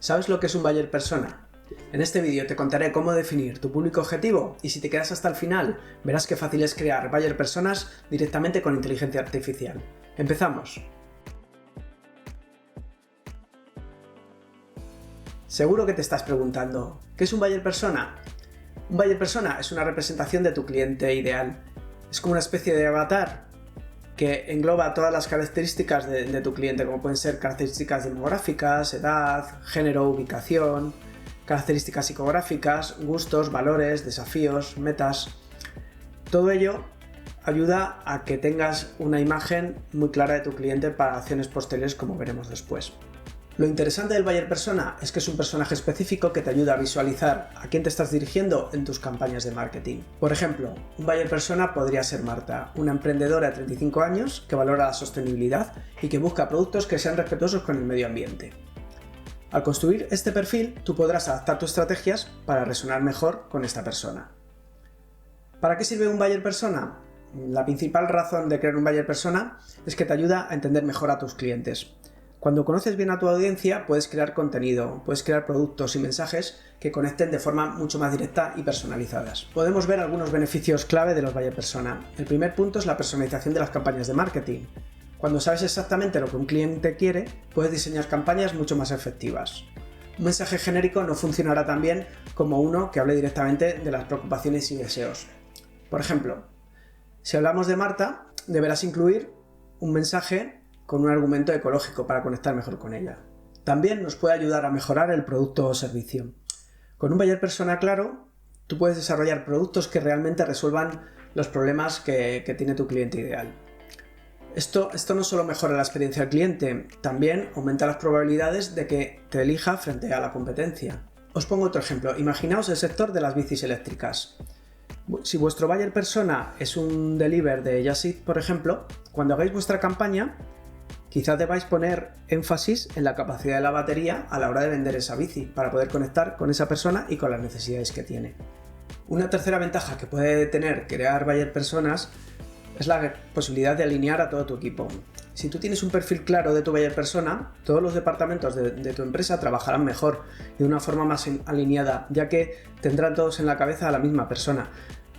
¿Sabes lo que es un buyer persona? En este vídeo te contaré cómo definir tu público objetivo y si te quedas hasta el final, verás qué fácil es crear buyer personas directamente con inteligencia artificial. ¡Empezamos! Seguro que te estás preguntando, ¿qué es un buyer persona? Un buyer persona es una representación de tu cliente ideal. Es como una especie de avatar que engloba todas las características de tu cliente, como pueden ser características demográficas, edad, género, ubicación, características psicográficas, gustos, valores, desafíos, metas. Todo ello ayuda a que tengas una imagen muy clara de tu cliente para acciones posteriores, como veremos después. Lo interesante del buyer persona es que es un personaje específico que te ayuda a visualizar a quién te estás dirigiendo en tus campañas de marketing. Por ejemplo, un buyer persona podría ser Marta, una emprendedora de 35 años que valora la sostenibilidad y que busca productos que sean respetuosos con el medio ambiente. Al construir este perfil, tú podrás adaptar tus estrategias para resonar mejor con esta persona. ¿Para qué sirve un buyer persona? La principal razón de crear un buyer persona es que te ayuda a entender mejor a tus clientes. Cuando conoces bien a tu audiencia, puedes crear contenido, puedes crear productos y mensajes que conecten de forma mucho más directa y personalizadas. Podemos ver algunos beneficios clave de los buyer persona. El primer punto es la personalización de las campañas de marketing. Cuando sabes exactamente lo que un cliente quiere, puedes diseñar campañas mucho más efectivas. Un mensaje genérico no funcionará tan bien como uno que hable directamente de las preocupaciones y deseos. Por ejemplo, si hablamos de Marta, deberás incluir un mensaje con un argumento ecológico para conectar mejor con ella. También nos puede ayudar a mejorar el producto o servicio. Con un buyer persona claro, tú puedes desarrollar productos que realmente resuelvan los problemas que tiene tu cliente ideal. Esto no solo mejora la experiencia del cliente, también aumenta las probabilidades de que te elija frente a la competencia. Os pongo otro ejemplo. Imaginaos el sector de las bicis eléctricas. Si vuestro buyer persona es un delivery de Just Eat, por ejemplo, cuando hagáis vuestra campaña, quizás debáis poner énfasis en la capacidad de la batería a la hora de vender esa bici, para poder conectar con esa persona y con las necesidades que tiene. Una tercera ventaja que puede tener crear buyer personas es la posibilidad de alinear a todo tu equipo. Si tú tienes un perfil claro de tu buyer persona, todos los departamentos de tu empresa trabajarán mejor y de una forma más alineada, ya que tendrán todos en la cabeza a la misma persona.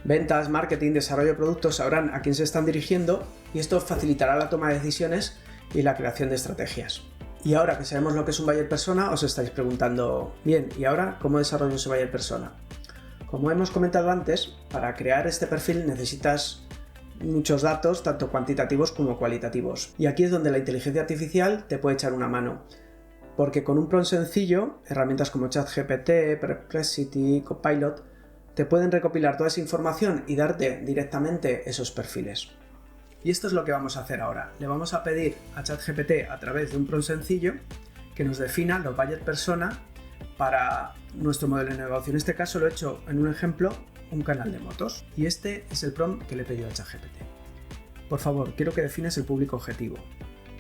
Ventas, marketing, desarrollo de productos sabrán a quién se están dirigiendo y esto facilitará la toma de decisiones y la creación de estrategias. Y ahora que sabemos lo que es un buyer persona, os estáis preguntando, bien, ¿y ahora cómo desarrollo ese buyer persona? Como hemos comentado antes, para crear este perfil necesitas muchos datos, tanto cuantitativos como cualitativos. Y aquí es donde la inteligencia artificial te puede echar una mano. Porque con un prompt sencillo, herramientas como ChatGPT, Perplexity, Copilot, te pueden recopilar toda esa información y darte directamente esos perfiles. Y esto es lo que vamos a hacer ahora. Le vamos a pedir a ChatGPT a través de un prompt sencillo que nos defina los buyer persona para nuestro modelo de negocio. En este caso lo he hecho en un ejemplo, un canal de motos. Y este es el prompt que le he pedido a ChatGPT. Por favor, quiero que defines el público objetivo,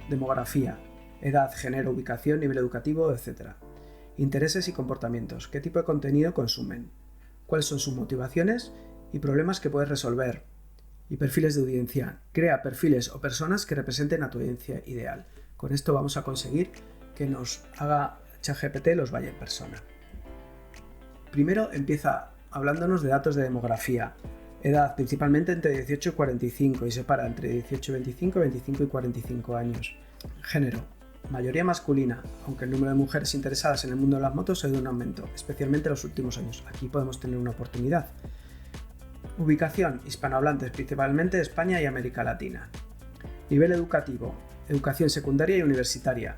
demografía, edad, género, ubicación, nivel educativo, etc. Intereses y comportamientos, qué tipo de contenido consumen, cuáles son sus motivaciones y problemas que puedes resolver. Y perfiles de audiencia. Crea perfiles o personas que representen a tu audiencia ideal. Con esto vamos a conseguir que nos haga ChatGPT los buyer persona. Primero empieza hablándonos de datos de demografía. Edad, principalmente entre 18 y 45 y separa entre 18 y 25, 25 y 45 años. Género, mayoría masculina, aunque el número de mujeres interesadas en el mundo de las motos ha ido en aumento, especialmente en los últimos años. Aquí podemos tener una oportunidad. Ubicación, hispanohablantes, principalmente de España y América Latina. Nivel educativo, educación secundaria y universitaria.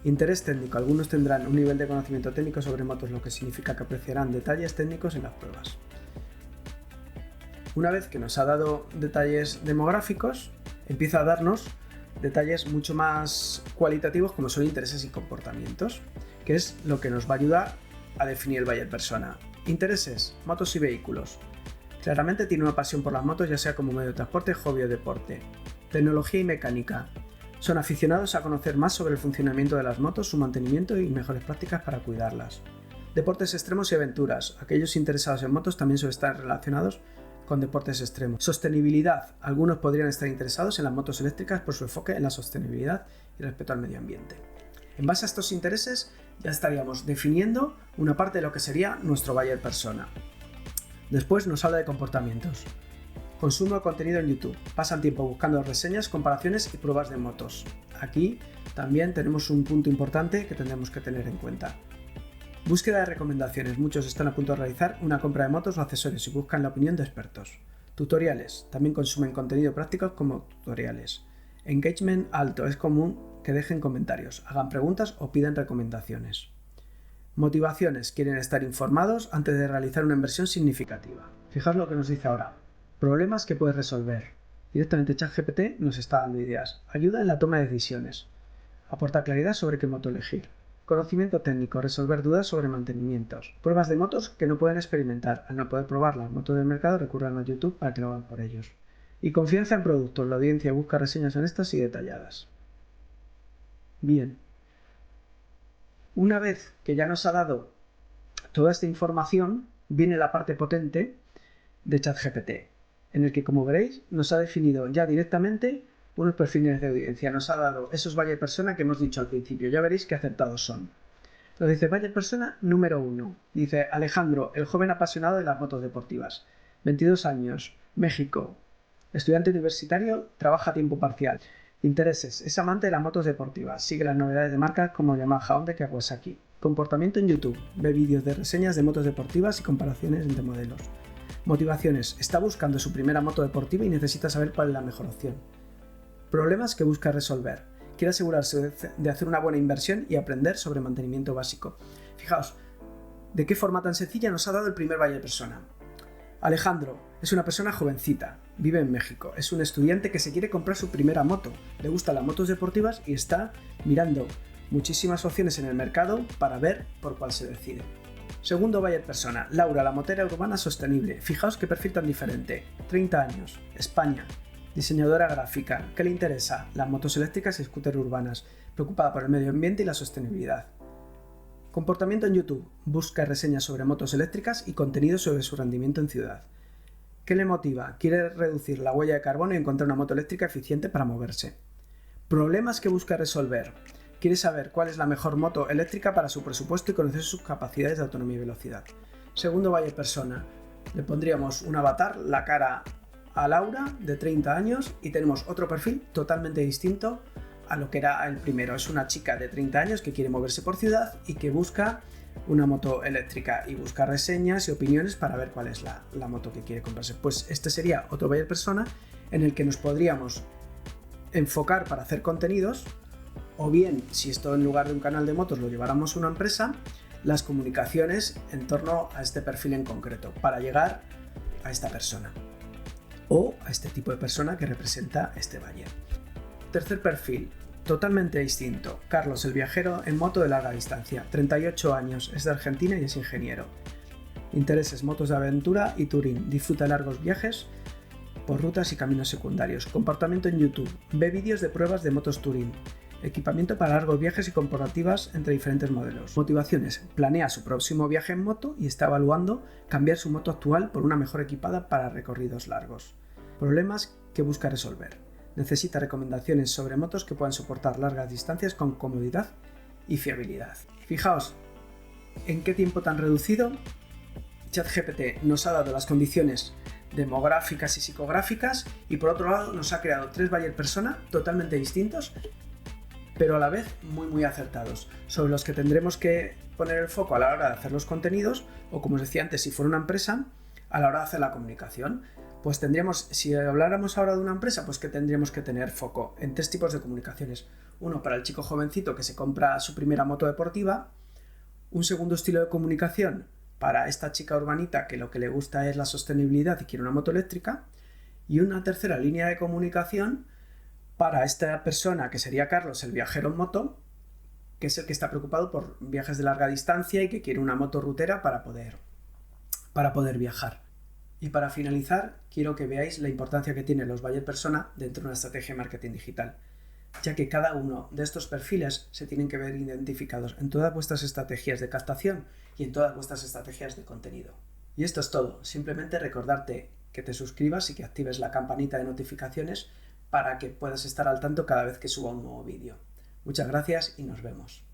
Interés técnico, algunos tendrán un nivel de conocimiento técnico sobre motos, lo que significa que apreciarán detalles técnicos en las pruebas. Una vez que nos ha dado detalles demográficos, empieza a darnos detalles mucho más cualitativos como son intereses y comportamientos, que es lo que nos va a ayudar a definir el buyer persona. Intereses, motos y vehículos. Claramente tiene una pasión por las motos, ya sea como medio de transporte, hobby o deporte. Tecnología y mecánica. Son aficionados a conocer más sobre el funcionamiento de las motos, su mantenimiento y mejores prácticas para cuidarlas. Deportes extremos y aventuras. Aquellos interesados en motos también suelen estar relacionados con deportes extremos. Sostenibilidad. Algunos podrían estar interesados en las motos eléctricas por su enfoque en la sostenibilidad y respeto al medio ambiente. En base a estos intereses ya estaríamos definiendo una parte de lo que sería nuestro buyer persona. Después nos habla de comportamientos. Consumo de contenido en YouTube. Pasan tiempo buscando reseñas, comparaciones y pruebas de motos. Aquí también tenemos un punto importante que tendremos que tener en cuenta. Búsqueda de recomendaciones. Muchos están a punto de realizar una compra de motos o accesorios y buscan la opinión de expertos. Tutoriales. También consumen contenido práctico como tutoriales. Engagement alto. Es común que dejen comentarios, hagan preguntas o pidan recomendaciones. Motivaciones. Quieren estar informados antes de realizar una inversión significativa. Fijaos lo que nos dice ahora. Problemas que puedes resolver. Directamente ChatGPT nos está dando ideas. Ayuda en la toma de decisiones. Aporta claridad sobre qué moto elegir. Conocimiento técnico. Resolver dudas sobre mantenimientos. Pruebas de motos que no pueden experimentar. Al no poder probar las motos del mercado recurran a YouTube para que lo hagan por ellos. Y confianza en productos. La audiencia busca reseñas honestas y detalladas. Bien. Una vez que ya nos ha dado toda esta información, viene la parte potente de ChatGPT, en el que, como veréis, nos ha definido ya directamente unos perfiles de audiencia. Nos ha dado esos buyer persona que hemos dicho al principio. Ya veréis qué acertados son. Entonces dice buyer persona número 1. Dice Alejandro, el joven apasionado de las motos deportivas. 22 años, México. Estudiante universitario, trabaja a tiempo parcial. Intereses. Es amante de las motos deportivas. Sigue las novedades de marcas como Yamaha, Honda y Kawasaki. Comportamiento en YouTube. Ve vídeos de reseñas de motos deportivas y comparaciones entre modelos. Motivaciones. Está buscando su primera moto deportiva y necesita saber cuál es la mejor opción. Problemas que busca resolver. Quiere asegurarse de hacer una buena inversión y aprender sobre mantenimiento básico. Fijaos, de qué forma tan sencilla nos ha dado el primer buyer persona. Alejandro es una persona jovencita, vive en México, es un estudiante que se quiere comprar su primera moto, le gustan las motos deportivas y está mirando muchísimas opciones en el mercado para ver por cuál se decide. Segundo buyer persona, Laura, la motera urbana sostenible. Fijaos qué perfil tan diferente. 30 años, España, diseñadora gráfica. ¿Qué le interesa? Las motos eléctricas y scooters urbanas, preocupada por el medio ambiente y la sostenibilidad. Comportamiento en YouTube. Busca reseñas sobre motos eléctricas y contenido sobre su rendimiento en ciudad. ¿Qué le motiva? Quiere reducir la huella de carbono y encontrar una moto eléctrica eficiente para moverse. Problemas que busca resolver. Quiere saber cuál es la mejor moto eléctrica para su presupuesto y conocer sus capacidades de autonomía y velocidad. Segundo buyer persona. Le pondríamos un avatar, la cara a Laura, de 30 años, y tenemos otro perfil totalmente distinto a lo que era el primero. Es una chica de 30 años que quiere moverse por ciudad y que busca una moto eléctrica y busca reseñas y opiniones para ver cuál es la moto que quiere comprarse. Pues este sería otro buyer persona en el que nos podríamos enfocar para hacer contenidos, o bien, si esto en lugar de un canal de motos lo lleváramos a una empresa, las comunicaciones en torno a este perfil en concreto, para llegar a esta persona o a este tipo de persona que representa este buyer. Tercer perfil, totalmente distinto. Carlos, el viajero en moto de larga distancia, 38 años, es de Argentina y es ingeniero. Intereses, motos de aventura y touring. Disfruta largos viajes por rutas y caminos secundarios. Comportamiento en YouTube. Ve vídeos de pruebas de motos touring. Equipamiento para largos viajes y comparativas entre diferentes modelos. Motivaciones. Planea su próximo viaje en moto y está evaluando cambiar su moto actual por una mejor equipada para recorridos largos. Problemas que busca resolver. Necesita recomendaciones sobre motos que puedan soportar largas distancias con comodidad y fiabilidad. Fijaos en qué tiempo tan reducido ChatGPT nos ha dado las condiciones demográficas y psicográficas y por otro lado nos ha creado tres buyer persona totalmente distintos, pero a la vez muy acertados, sobre los que tendremos que poner el foco a la hora de hacer los contenidos, o como os decía antes, si fuera una empresa, a la hora de hacer la comunicación. Pues tendríamos, si habláramos ahora de una empresa, pues que tendríamos que tener foco en tres tipos de comunicaciones. Uno para el chico jovencito que se compra su primera moto deportiva, un segundo estilo de comunicación para esta chica urbanita que lo que le gusta es la sostenibilidad y quiere una moto eléctrica, y una tercera línea de comunicación para esta persona que sería Carlos, el viajero en moto, que es el que está preocupado por viajes de larga distancia y que quiere una moto rutera para poder viajar. Y para finalizar, quiero que veáis la importancia que tienen los buyer persona dentro de una estrategia de marketing digital, ya que cada uno de estos perfiles se tienen que ver identificados en todas vuestras estrategias de captación y en todas vuestras estrategias de contenido. Y esto es todo, simplemente recordarte que te suscribas y que actives la campanita de notificaciones para que puedas estar al tanto cada vez que suba un nuevo vídeo. Muchas gracias y nos vemos.